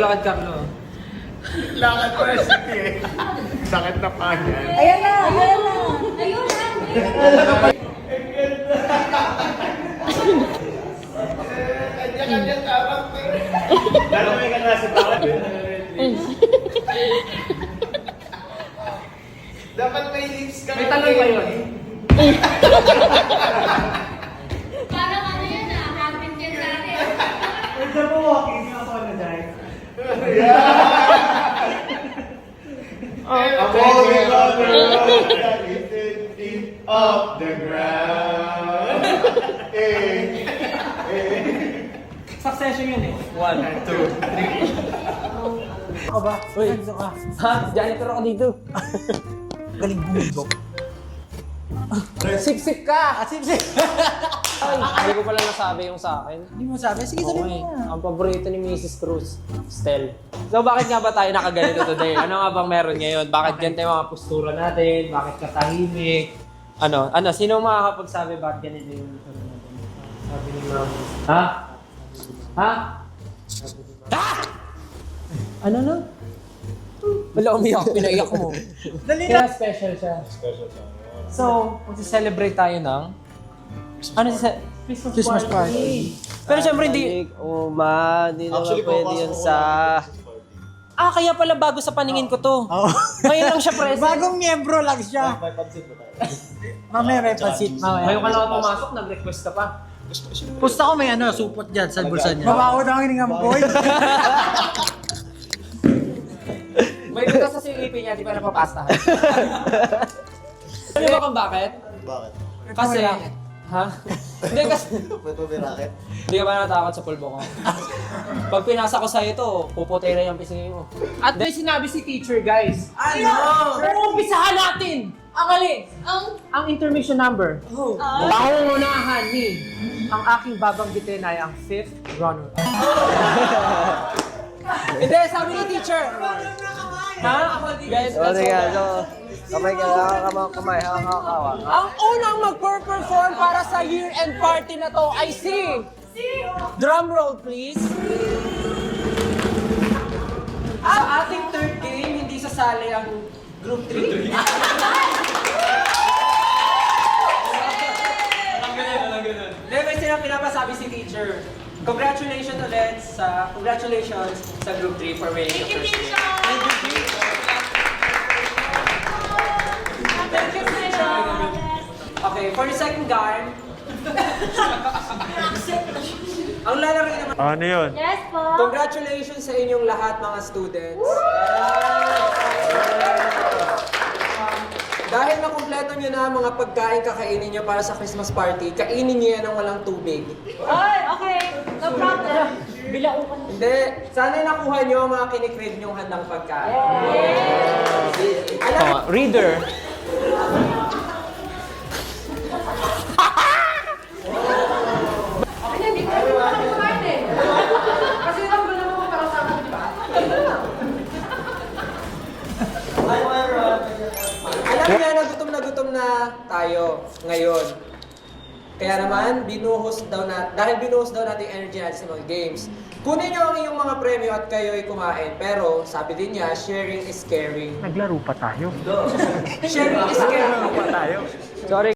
Maglakad, Carlo. Lakad ko na sige. Sakit na pa yan. Ayan na, ayan na. Ayun na. Kanya-kanya tarang. Lalo may ka na sa bawat. Dapat may lips ka. May talon ba yun? Parang ano yun ah, happen din sa akin. Pwede mo walking, apologize. I'm holding on the road that is deep off the ground. Eh, Succession yun eh. 1, 2, 3. Ako ba? Uy. Saan ka? Ha? Janitor ako dito. Galing bumundok. Siksik ka! Sip-sip. Ay, hindi ko pala nasabi yung sa akin. Hindi mo sabi? Sige, sabi mo Okay. na. Ang paborito ni Mrs. Cruz, Stel. So bakit nga ba tayo nakaganito today? Ano nga bang meron ngayon? Bakit ganito yung mga postura natin? Bakit katahimik? Ano? Sino makakapagsabi bakit ganito yung postura natin? Sabi ni Ma'am. Ha? Ha? Ha? Ano na? Wala, umiyak. Pinaiyak mo. Dali Kaya na. special siya. So, magsi-celebrate tayo ng... Ano si Christmas party. Pero syempre hindi... Hindi naman pwede yun sa... Kaya pala bago sa paningin ko to. Oo. Ngayon lang siya present. Bagong miyembro lang siya. Mamaya may pansit. Mamaya. Ngayon ka lang pumasok, nag-request ka pa. Pusta ko may supot dyan sa bulsa niya. Mabaho na ang hiningampoy. May butas sa silipin niya, di pa napapastahan. Ano ba kung bakit? Bakit? Kasi... Ha? Hindi kasi... Ba't mo binakit? Hindi ka ba natakot sa pulbo ko? Pag pinasa ko sa'yo ito, puputay na yung pisingin mo. At may sinabi si teacher, guys. Ano? Uumpisahan natin! Ang alin? Ang intermission number. Pangungunahan ni ang aking babanggitin ay ang 5th runner. Hindi, sabi ni teacher. Ha? Guys, Sorry nga, kamay ka, kamay, hakawa. ang unang mag-perform para sa year-end party na to ay si... Drum roll, please. Sa ating third game, hindi sasali ang group 3. Hindi, may pinapasabi si teacher. Congratulations sa group 3 for winning the first game. Thank you, teacher. Okay, for the second game, ang lalaki naman. Ano yun? Yes po. Congratulations sa inyong lahat mga students. Dahil nakumpleto nyo na ang mga pagkain kakainin nyo para sa Christmas party, kainin nyo yan ng walang tubig. Ay, okay. No problem. Bilaukan. Hindi, sana nakuha nyo ang mga kinikrave nyong handang pagkain. Reader. Kasi lang ba naman para sa akin, di ba? Alam niya na gutom na tayo ngayon. Kaya naman, dahil binuhos daw natin yung energy natin sa mga games, kunin niyo ang iyong mga premyo at kayo'y kumain. Pero sabi din niya, sharing is caring. Naglaro pa tayo. Sharing is caring. Naglaro pa tayo. Sorry.